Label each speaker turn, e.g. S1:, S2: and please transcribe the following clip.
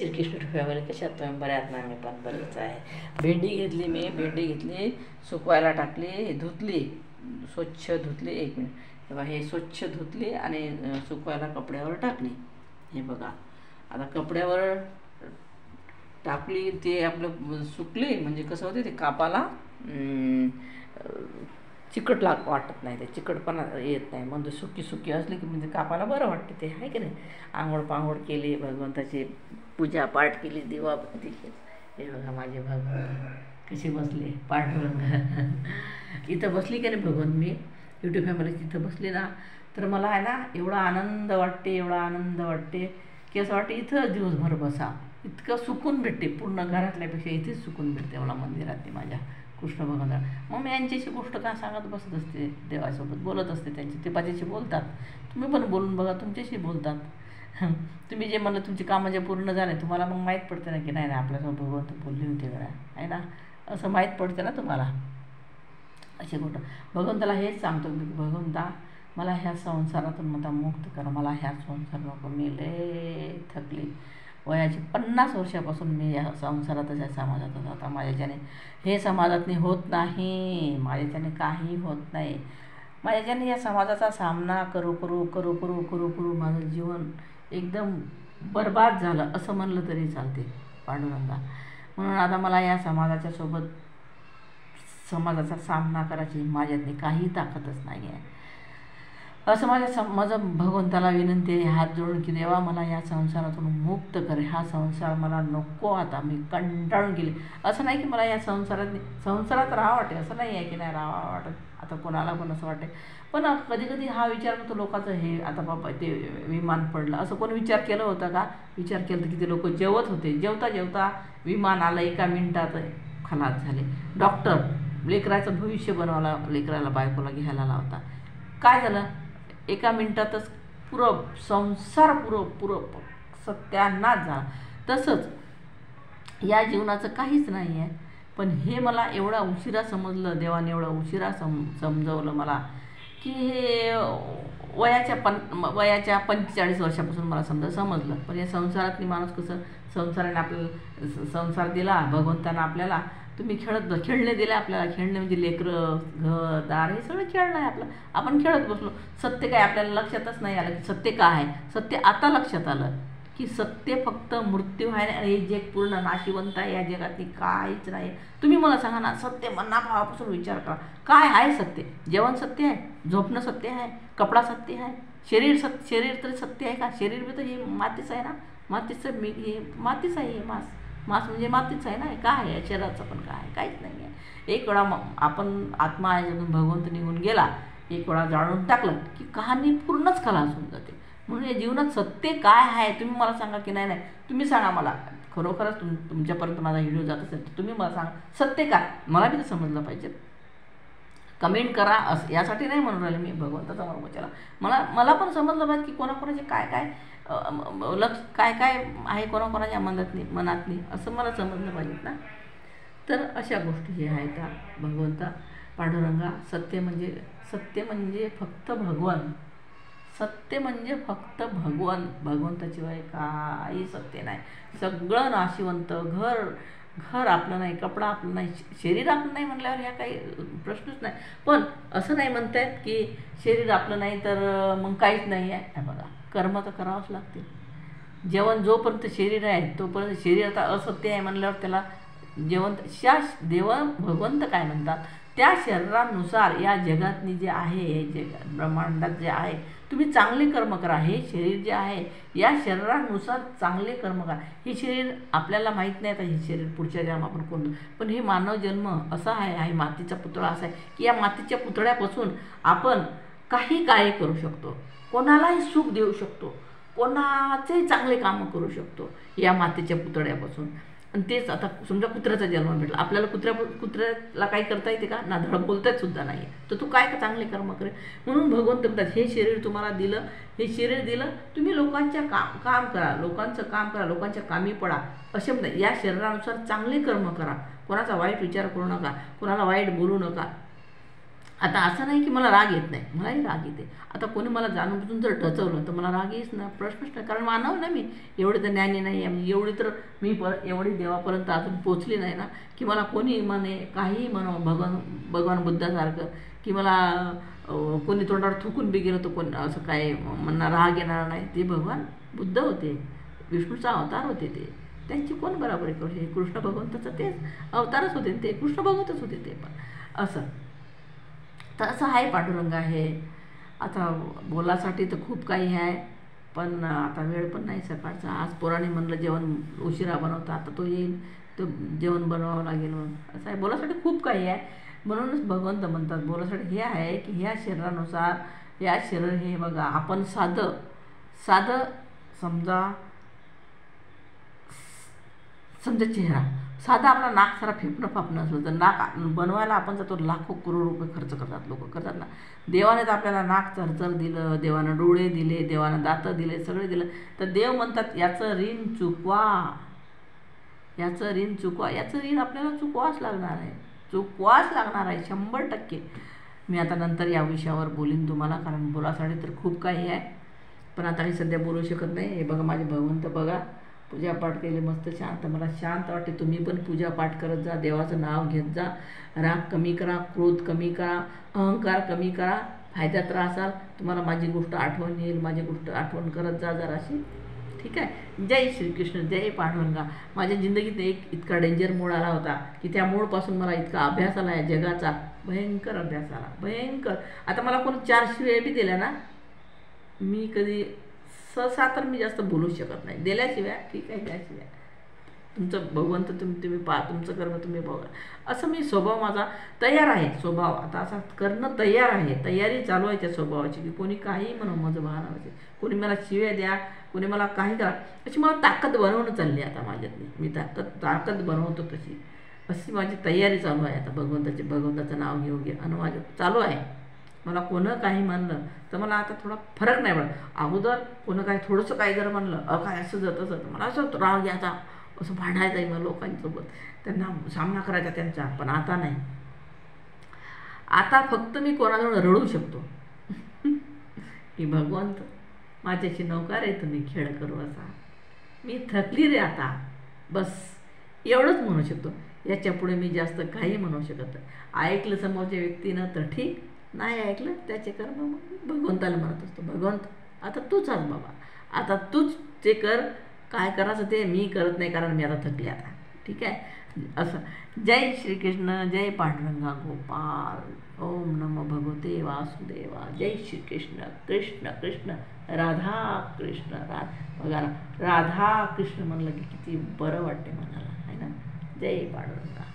S1: Shrikrishna family कशात तुम्ही बऱ्यात ना, मी पण बरेच आहे. भेंडी घेतली, मी भेंडी घेतली, सुकवायला टाकली, धुतली, स्वच्छ धुतली. एक मिनिट, तेव्हा हे स्वच्छ धुतली आणि सुकवायला कपड्यावर टाकली. हे बघा, आता कपड्यावर टाकली, ते आपलं सुकली म्हणजे कसं होते, ते कापाला चिकट वाटत नाही, ते चिकटपणा येत नाही. म्हणजे सुकी सुकी असली की म्हणजे कापाला बरं वाटते, ते आहे की नाही. आंघोळ पांघोळ केली, भगवंताची पूजा पाठ केली, दिवाबत्ती केली. हे बघा माझे भगवंत कशी बसले, पांडुरंग इथं बसली की नाही भगवंत, मी यूट्यूब फॅमिली तिथं बसली ना, तर मला आहे ना एवढा आनंद वाटते, एवढा आनंद वाटते की असं वाटते इथं दिवसभर बसा. इतकं सुकून भेटते, पूर्ण घरातल्यापेक्षा इथेच सुकून भेटते मला मंदिरात माझ्या कृष्ण भगवान. मग मी यांच्याशी गोष्ट का सांगत बसत असते, देवासोबत बोलत असते. त्यांची ते माझ्याशी बोलतात, तुम्ही पण बोलून बघा, तुमच्याशी बोलतात. तुम्ही जे म्हणलं तुमचे कामं जे पूर्ण झाले, तुम्हाला मग माहीत पडते ना की नाही नाही आपल्यासोबत भगवंत बोलली होती बघा, आहे ना, असं माहीत पडते ना तुम्हाला. अशी गोष्ट भगवंताला हेच सांगतो मी, भगवंता मला ह्या संसारातून मला मुक्त कर, मला ह्या संसार नको, मी लय थकली. वयाची 50 वर्षापासून मी या संसारातच या समाजातच. आता माझ्याच्याने हे समाजातनी होत नाही, माझ्याच्याने काही होत नाही. माझ्याच्याने या समाजाचा सामना करू करू करू करू करू करू माझं जीवन एकदम बर्बाद झालं असं म्हणलं तरी चालते पांडुरंगा. म्हणून आता मला या समाजाचा सामना करायची माझ्यातली काही ताकदच नाही आहे. असं माझं भगवंताला विनंती आहे, हात जोडून की देवा मला या संसारातून मुक्त कर. हा संसार मला नको, आता मी कंटाळून गेले. असं नाही की मला या संसारात राहावं वाटते, असं नाही आहे की नाही राहावं वाटत, आता कोणाला पण असं वाटते. पण कधी कधी हा विचार करतो लोकांचं, हे आता बाबा ते विमान पडलं, असं कोण विचार केलं होतं का? विचार केलं तर किती लोक जेवत होते, जेवता जेवता विमान आलं, 1 मिनिटात खलास झाले. डॉक्टर लेकराचं भविष्य बनवायला, लेकराला बायकोला घ्यायला लावता, काय झालं, 1 मिनिटातच पुरं संसार पुरं सत्यानाश झाला. तसंच या जीवनाचं काहीच नाही आहे. पण हे मला एवढा उशिरा समजलं, देवाने एवढा उशिरा समजवलं मला की हे वयाच्या 45 वर्षापासून मला समजलं. पण या संसारातली माणूस कसं, संसाराने आपल्याला संसार दिला भगवंतानं आपल्याला, तुम्ही खेळणे दिले आपल्याला. खेळणे म्हणजे लेकरं, घर दार, हे सगळं खेळणं आहे आपलं. आपण खेळत बसलो. सत्य काय आपल्याला लक्षातच नाही आलं की सत्य काय आहे. सत्य आता लक्षात आलं की सत्य फक्त मृत्यू आहे आणि हे जग पूर्ण नाशिवंत आहे, या जगातली काहीच नाही. तुम्ही मला सांगा ना, सत्य मनाभावापासून विचार करा, काय आहे सत्य? जेवण सत्य आहे, झोपणं सत्य आहे, कपडा सत्य आहे, शरीर तरी सत्य आहे का? शरीर बी तर हे मातीच आहे ना, मातीचं हे मातीच आहे, हे मांस म्हणजे मातीच आहे ना. काय आहे शरीराचं पण? काय आहे? काहीच नाही आहे. एक वेळा आपण आत्मा आहे जणून भगवंत निघून गेला, एक वेळा जाळून टाकलं की कहाणी पूर्णच खलास होऊन जाते. म्हणून या जीवनात सत्य काय आहे तुम्ही मला सांगा की नाही. तुम्ही सांगा मला, खरोखरच तुमच्यापर्यंत माझा व्हिडिओ जात असेल तर तुम्ही मला सांगा सत्य काय, मला बी तर समजलं पाहिजे. कमेंट करा, असं यासाठी नाही म्हणून राहिले मी, भगवंताचा मार्ग मला पण समजलं पाहिजे की कोणाकोणाचे काय काय काय काय आहे, कोणाकोणाच्या मनातली असं मला समजलं पाहिजेत ना. तर अशा गोष्टी जे आहेत त्या भगवंता पांडुरंगा, सत्य म्हणजे फक्त भगवान. सत्य म्हणजे फक्त भगवंताशिवाय काही सत्य नाही. सगळं नाशिवंत. घर आपलं नाही, कपडा आपलं नाही, शरीर आपलं नाही म्हणल्यावर ह्या काही प्रश्नच नाही. पण असं नाही म्हणतायत की शरीर आपलं नाही तर मग काहीच नाही आहे. बघा, कर्म तर करावंच लागते. जोपर्यंत शरीर आहे तोपर्यंत शरीर आता असत्य आहे म्हणल्यावर त्याला भगवंत काय म्हणतात, त्या शरीरानुसार या जगातनी जे आहे, हे ब्रह्मांडात जे आहे, तुम्ही चांगले कर्म करा. हे शरीर जे आहे या शरीरानुसार चांगले कर्म करा. हे शरीर आपल्याला माहीत नाही आता, हे शरीर पुढच्या जन्म आपण कोणतं, पण हे मानव जन्म असा आहे मातीचा पुतळा असा आहे की या मातीच्या पुतळ्यापासून आपण काही काय करू शकतो, कोणालाही सुख देऊ शकतो, कोणाचेही चांगले कामं करू शकतो या मातीच्या पुतळ्यापासून. आणि तेच आता समजा कुत्र्याचा जन्म भेटला आपल्याला, कुत्र्याला काही करता येते का? ना, धड बोलतायत सुद्धा नाही. तर तू काय चांगले कर्म करे. म्हणून भगवंत म्हणतात, हे शरीर तुम्हाला दिलं, हे शरीर दिलं, तुम्ही लोकांच्या काम करा, लोकांचं काम करा, लोकांच्या कामी पडा. असे म्हणतात, या शरीरानुसार चांगले कर्म करा, कोणाचा वाईट विचार करू नका, कोणाला वाईट बोलू नका. आता असं नाही की मला राग येत नाही, मलाही राग येते. आता कोणी मला जाणून बुजून जर टचवलं तर मला राग येईच ना, प्रश्नच नाही. कारण मानव ना मी, एवढे तर ज्ञानी नाही आहे, एवढी तर मी एवढी देवापर्यंत अजून पोचली नाही ना की मला कोणी म्हणे काहीही म्हणो, भगवान बुद्धासारखं, की मला कोणी तोंडावर थुकून बी गेलं तर कोण असं काय म्हणणार, राग येणार नाही. ते भगवान बुद्ध होते, विष्णूचा अवतार होते, त्यांची कोण बराबरी करू शकते. कृष्ण भगवंताचं तेच अवतारच होते, ते कृष्ण भगवंतच होते ते पण. असं तर असं आहे, पांडुरंग आहे. आता बोलासाठी तर खूप काही आहे, पण आता वेळ पण नाही सकाळचा. आज पोराने म्हणलं जेवण उशिरा बनवता, आता तो येईल तो जेवण बनवावं लागेल. मग असं आहे, बोलासाठी खूप काही आहे. म्हणूनच भगवंत म्हणतात बोलासाठी हे आहे की ह्या शरीरानुसार, या शरीर हे बघा, आपण साधं समजा चेहरा साधा, आपला नाक सारा फेपणं फापणं असलं तर नाक बनवायला आपण जातो, लाखो करोड रुपये खर्च करतात लोक, करतात ना. देवाने तर आपल्याला नाक चरचर दिलं, देवानं डोळे दिले, देवानं दातं दिले, सगळे दिलं. तर देव म्हणतात याचं ऋण चुकवा, याचं ऋण आपल्याला चुकवाच लागणार आहे, 100%. मी आता नंतर या विषयावर बोलीन तुम्हाला, कारण बोलासाठी तर खूप काही आहे, पण आता मी सध्या बोलू शकत नाही. हे बघा माझे भगवंत, बघा पूजापाठ केले मस्त शांत, मला शांत वाटते. तुम्ही पण पूजापाठ करत जा, देवाचं नाव घेत जा. राग कमी करा, क्रोध कमी करा, अहंकार कमी करा. फायद्यात राहाल, तुम्हाला माझी गोष्ट आठवण येईल, माझी गोष्ट आठवण करत जा जराशी, ठीक आहे. जय श्रीकृष्ण, जय पांडुरंगा. माझ्या जिंदगीत एक इतका डेंजर मोड आला होता की त्या मोडपासून मला इतका अभ्यास आला आहे जगाचा, भयंकर अभ्यास आला, भयंकर. आता मला कोणी 4 शिव्या बी दिल्या ना, मी कधी सहसा तर मी जास्त बोलू शकत नाही. दिल्याशिवाय ठीक आहे, त्याशिवाय तुमचं भगवंत तुम्ही तुमचं कर्म तुम्ही बघा. असं मी स्वभाव माझा तयार आहे, स्वभाव आता असा करणं तयार आहे, तयारी चालू आहे त्या स्वभावाची, की कोणी काही म्हणून माझं वाहनाचे, कोणी मला शिव्या द्या, कोणी मला काही करा, अशी मला ताकद बनवणं चालली आता माझ्यातली. मी ताकद बनवतो तशी, अशी माझी तयारी चालू आहे आता. भगवंताचं नाव घेऊ घे आणि माझं चालू आहे. मला कोणं काही म्हणलं तर मला आता थोडा फरक नाही पडत. अगोदर कोणं काही थोडंसं काही जर म्हणलं काय असं जातं तर मला असं राग यायचा, असं भांडायचं आहे मग लोकांसोबत, त्यांना सामना करायचा त्यांचा. पण आता नाही, आता फक्त मी कोणाजवळ रडू शकतो की भगवंत माझ्याशी नौकार आहे, तुम्ही खेळ करू असा, मी थकली रे आता, बस एवढंच म्हणू शकतो. याच्या पुढे मी जास्त काही म्हणू शकत नाही. ऐकलं समोरच्या व्यक्तीनं तर ठीक, नाही ऐकलं त्याचे कर्म मग भगवंताला म्हणत असतो, भगवंत आता तूच आज बाबा, आता तूच ते कर, काय करायचं ते मी करत नाही, कारण मी आता थकले आता, ठीक आहे. असं. जय श्रीकृष्ण, जय पांडुरंगा गोपाल. ओम नमो भगवते वासुदेवा. जय श्रीकृष्ण. कृष्ण कृष्ण राधा कृष्ण बघा ना, राधा कृष्ण म्हणलं की किती बरं वाटते मनाला, आहे ना. जय पांडुरंगा.